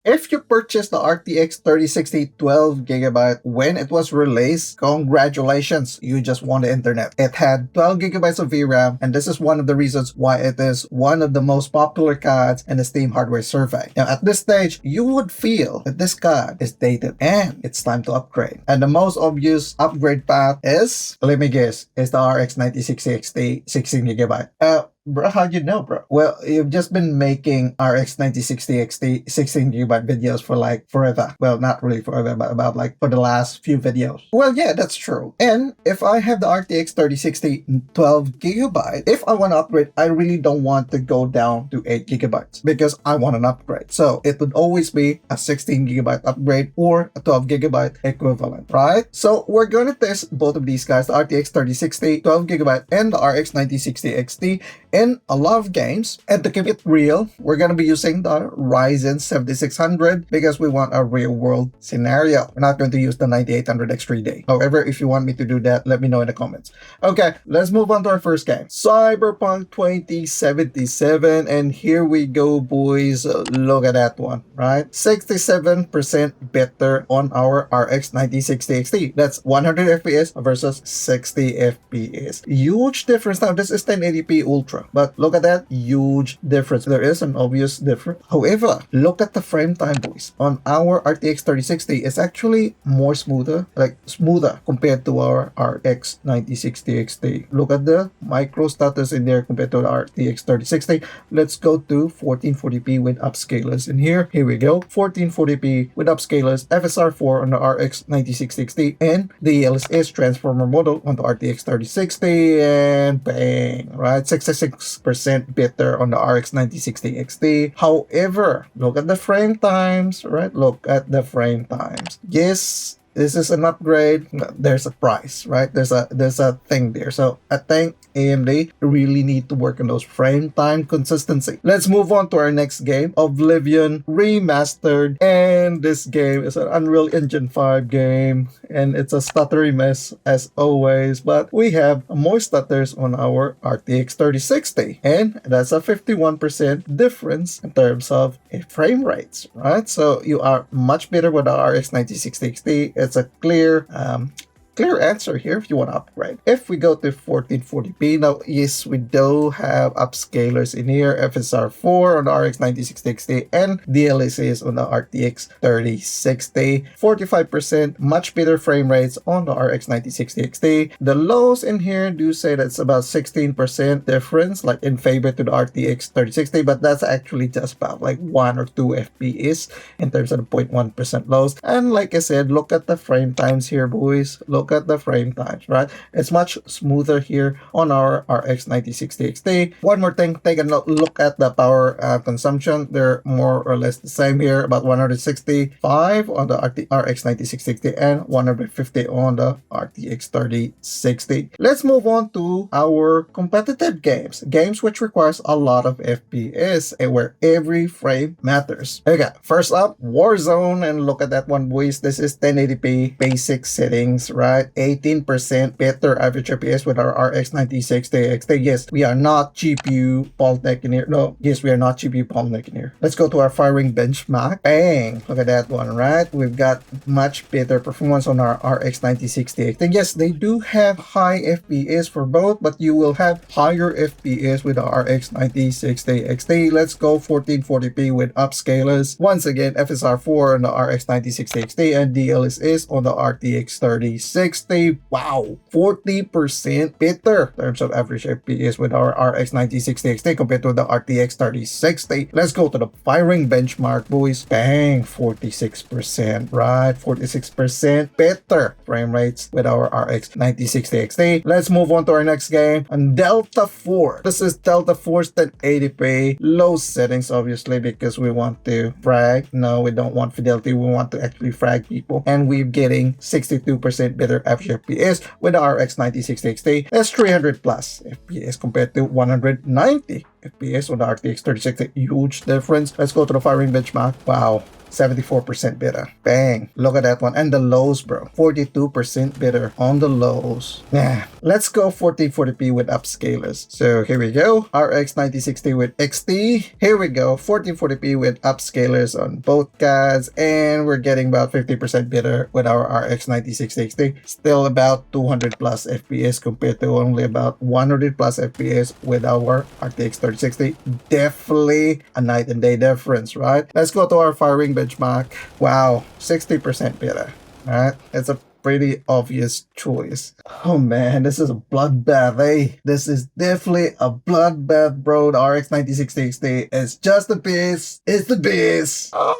If you purchased the RTX 3060 12GB when it was released, congratulations, you just won the internet. It had 12GB of VRAM, and this is one of the reasons why it is one of the most popular cards in the Steam hardware survey. Now, at this stage, you would feel that this card is dated and it's time to upgrade. And the most obvious upgrade path is, let me guess, is the RX 9060 XT 16GB. Bro, how'd you know, bro? Well, you've just been making RX 9060 XT 16GB videos for like forever. Well, not really forever, but about like for the last few videos. Well, yeah, that's true. And if I have the RTX 3060 12GB, if I want to upgrade, I really don't want to go down to 8GB because I want an upgrade. So it would always be a 16GB upgrade or a 12GB equivalent, right? So we're going to test both of these guys, the RTX 3060 12GB and the RX 9060 XT, in a lot of games. And to keep it real, we're going to be using the Ryzen 7600 because we want a real world scenario. We're not going to use the 9800 X3D. However, if you want me to do that, let me know in the comments. Okay, let's move on to our first game, CyberPunk 2077. And here we go, boys. Look at that one, right? 67% better on our RX 9060 XT. That's 100 FPS versus 60 FPS. Huge difference. Now, this is 1080p Ultra. But look at that huge difference. There is an obvious difference. However, look at the frame time, boys. On our RTX 3060, it's actually more smoother compared to our RX 9060 XT. Look at the micro status in there compared to the RTX 3060. Let's go to 1440p with upscalers in here. Here we go. 1440p with upscalers, FSR4 on the RX 9060 XT, and the LSS transformer model on the RTX 3060, and bang, right? 66% better on the RX 9060 XT. However, look at the frame times, right? Look at the frame times. Yes, this is an upgrade. There's a price, right? There's a thing there. So I think AMD really need to work on those frame time consistency. Let's move on to our next game, Oblivion Remastered. And this game is an Unreal Engine 5 game, and it's a stuttery mess as always, but we have more stutters on our RTX 3060, and that's a 51% difference in terms of frame rates, right? So you are much better with the RX 9060 XT. It's a clear answer here if you want to upgrade. If we go to 1440p, now yes, we do have upscalers in here, FSR4 on the RX 9060 XT and DLSS on the RTX 3060. 45% much better frame rates on the RX 9060 XT. The lows in here do say that's about 16% difference, like in favor to the RTX 3060, but that's actually just about like 1 or 2 FPS in terms of the 0.1% lows. And like I said, look at the frame times here, boys. Look at the frame times, right? It's much smoother here on our RX 9060 XT. One more thing, take a look at the power consumption. They're more or less the same here, about 165 on the RX 9060 XT and 150 on the RTX 3060. Let's move on to our competitive games which requires a lot of FPS and where every frame matters. Okay, first up, Warzone, and look at that one, boys. This is 1080p basic settings, right? 18% better average FPS with our RX 9060 XT. Yes, we are not GPU bottleneck in here. No, yes, we are not GPU bottleneck in here. Let's go to our firing benchmark. Bang! Look at that one, right? We've got much better performance on our RX 9060 XT. Yes, they do have high FPS for both, but you will have higher FPS with the RX 9060 XT. Let's go 1440p with upscalers. Once again, FSR4 on the RX 9060 XT and DLSS on the RTX 3060. Wow, 40% better in terms of average FPS with our RX 9060 XT compared to the RTX 3060. Let's go to the firing benchmark, boys. Bang, 46%, right? 46% better frame rates with our RX 9060 XT. Let's move on to our next game, and Delta Force. This is Delta Force 1080p, low settings, obviously, because we want to frag. No, we don't want fidelity. We want to actually frag people, and we're getting 62% better average FPS with the RX 9060 XT. That's 300 plus FPS compared to 190 FPS on the RTX 3060. Huge difference. Let's go to the firing benchmark. Wow, 74% better. Bang. Look at that one. And the lows, bro. 42% better on the lows. Yeah. Let's go 1440p with upscalers. So here we go. RX 9060 with XT. Here we go. 1440p with upscalers on both cards. And we're getting about 50% better with our RX 9060 XT. Still about 200 plus FPS compared to only about 100 plus FPS with our RTX 3060. Definitely a night and day difference, right? Let's go to our firing benchmark. Wow, 60% better. All right, it's a pretty obvious choice. Oh man, this is a bloodbath, eh? This is definitely a bloodbath, bro. The RX 9060 XT is just the best. It's the best. Oh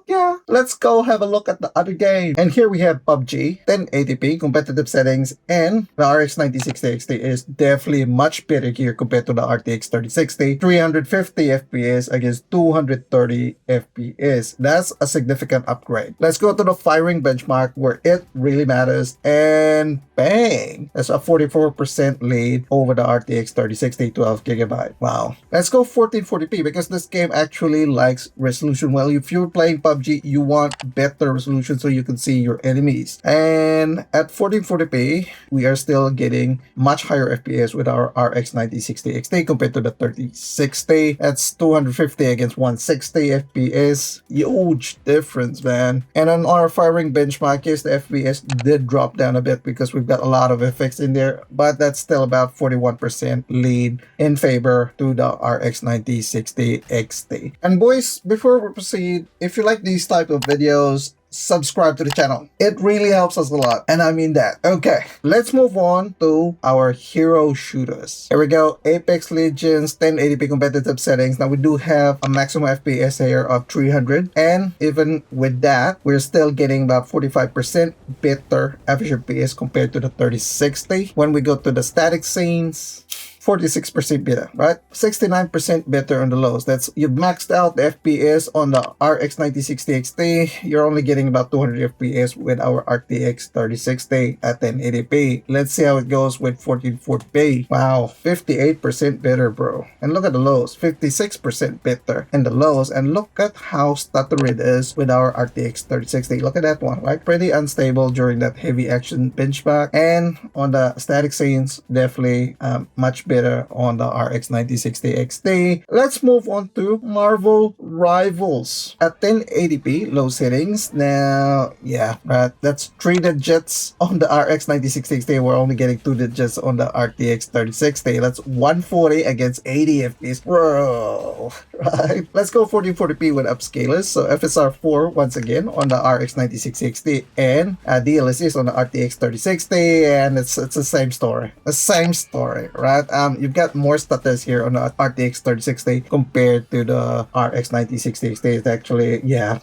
yeah. Let's go have a look at the other game. And here we have PUBG, 1080p competitive settings, and the RX 9060 XT is definitely much better here compared to the RTX 3060. 350 FPS against 230 FPS. That's a significant upgrade. Let's go to the firing benchmark where it really matters, and bang, that's a 44% lead over the RTX 3060 12GB. Wow. Let's go 1440p because this game actually likes resolution. Well, if you're playing PUBG, you want better resolution so you can see your enemies. And at 1440p, we are still getting much higher FPS with our RX 9060 XT compared to the 3060. That's 250 against 160 FPS. Huge difference, man. And on our firing benchmark, yes, the FPS did drop down a bit because we've got a lot of effects in there, but that's still about 41% lead in favor to the RX 9060 XT. And boys, before we proceed, if you like these type of videos, subscribe to the channel. It really helps us a lot, and I mean that. Okay, let's move on to our hero shooters. Here we go. Apex Legends 1080p competitive settings. Now we do have a maximum FPS here of 300, and even with that, we're still getting about 45% better average FPS compared to the 3060. When we go to the static scenes, 46% better, right? 69% better on the lows. That's, you've maxed out the FPS on the RX 9060 XT. You're only getting about 200 FPS with our RTX 3060 at 1080p. Let's see how it goes with 1440p. Wow, 58% better, bro. And look at the lows, 56% better in the lows. And look at how stuttery it is with our RTX 3060. Look at that one, right? Pretty unstable during that heavy action benchmark. And on the static scenes, definitely much better on the RX 9060 XT. Let's move on to Marvel Rivals at 1080p low settings. Now, yeah, right, that's 3 digits on the RX 9060 XT. We're only getting 2 digits on the RTX 3060. That's 140 against 80 FPS, bro. Right? Let's go 1440p with upscalers. So FSR 4 once again on the RX 9060 XT, and DLSS on the RTX 3060, and it's the same story. The same story, right? You've got more stutters here on the RTX 3060 compared to the RX 9060 XT. It's actually, yeah.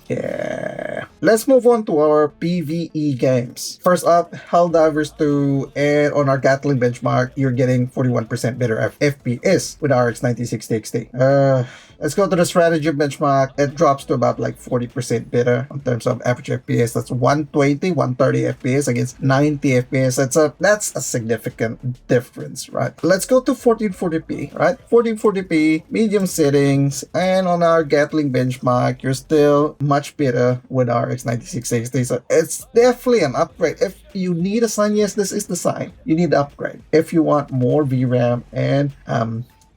Let's move on to our PvE games. First up, Helldivers 2, and on our Gatling benchmark, you're getting 41% better FPS with RX 9060 XT. Let's go to the strategy benchmark. It drops to about like 40% better in terms of average FPS. That's 120, 130 FPS against 90 FPS. That's a significant difference, right? Let's go to 1440p, right? 1440p, medium settings, and on our Gatling benchmark, you're still much better with RX 9060. So it's definitely an upgrade. If you need a sign, yes, this is the sign. You need the upgrade. If you want more VRAM and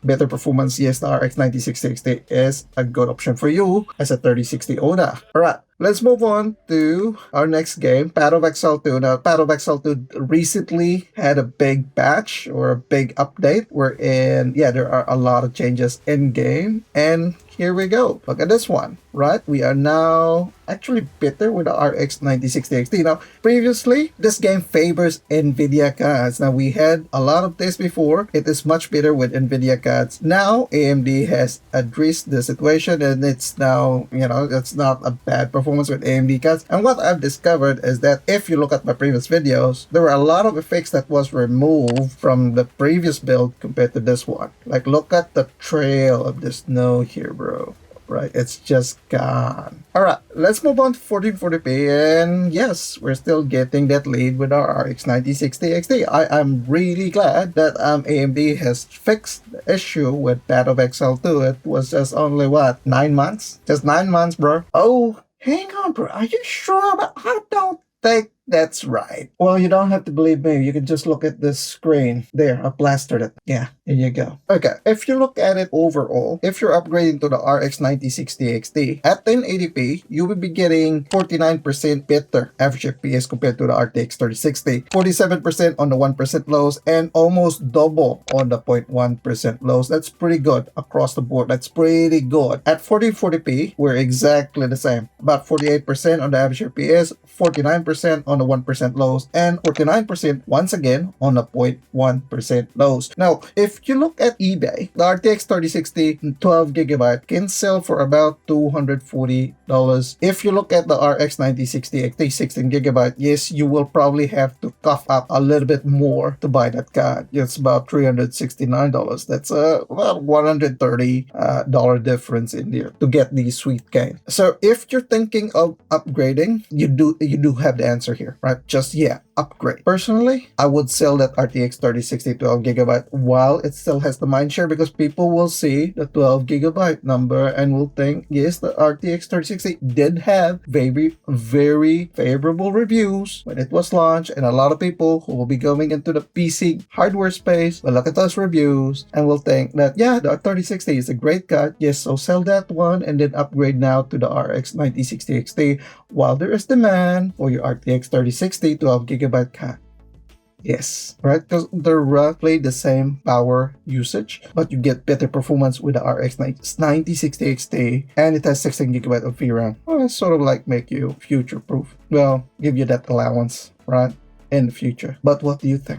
better performance, yes, the RX 9060 XT is a good option for you as a 3060 owner. Alright, let's move on to our next game, Path of Exile 2. Now, Path of Exile 2 recently had a big patch or a big update wherein, yeah, there are a lot of changes in game. And here we go. Look at this one, right? We are now actually better with the RX 9060 XT. Now, previously, this game favors NVIDIA cards. Now, we had a lot of this before. It is much better with NVIDIA cards. Now, AMD has addressed the situation, and it's now, it's not a bad performance with AMD cards. And what I've discovered is that if you look at my previous videos, there were a lot of effects that was removed from the previous build compared to this one. Like, look at the trail of the snow here, bro. right? It's just gone. All right, let's move on to 1440p. And yes, we're still getting that lead with our RX 9060 XT. I'm really glad that AMD has fixed the issue with Path of Exile 2. It was just only what, 9 months? Just 9 months, bro. Oh, hang on, bro. Are you sure? But I don't think that's right. Well, you don't have to believe me. You can just look at this screen. There, I plastered it. Yeah, here you go. Okay, if you look at it overall, if you're upgrading to the RX 9060 XT, at 1080p, you will be getting 49% better average FPS compared to the RTX 3060, 47% on the 1% lows, and almost double on the 0.1% lows. That's pretty good across the board. That's pretty good. At 1440p, we're exactly the same. About 48% on the average FPS, 49% on the 1% lows, and 49% once again on the 0.1% lows. Now, if you look at eBay, the RTX 3060 12GB can sell for about $240. If you look at the RX 9060 XT 16GB, yes, you will probably have to cough up a little bit more to buy that card. It's about $369. That's about $130 difference in there to get the sweet game. So if you're thinking of upgrading, you do have the answer here, right? Just upgrade. Personally, I would sell that RTX 3060 12GB while it still has the mindshare, because people will see the 12GB number and will think, yes, the RTX 3060 did have very, very favorable reviews when it was launched, and a lot of people who will be going into the PC hardware space will look at those reviews and will think that, yeah, the 3060 is a great card. Yes, so sell that one and then upgrade now to the RX 9060 XT while there is demand for your RTX 3060 12GB card. Yes, right? Because they're roughly the same power usage, but you get better performance with the RX 9060 XT, and it has 16GB of VRAM. Well, it's sort of like make you future-proof. Well, give you that allowance, right? In the future. But what do you think?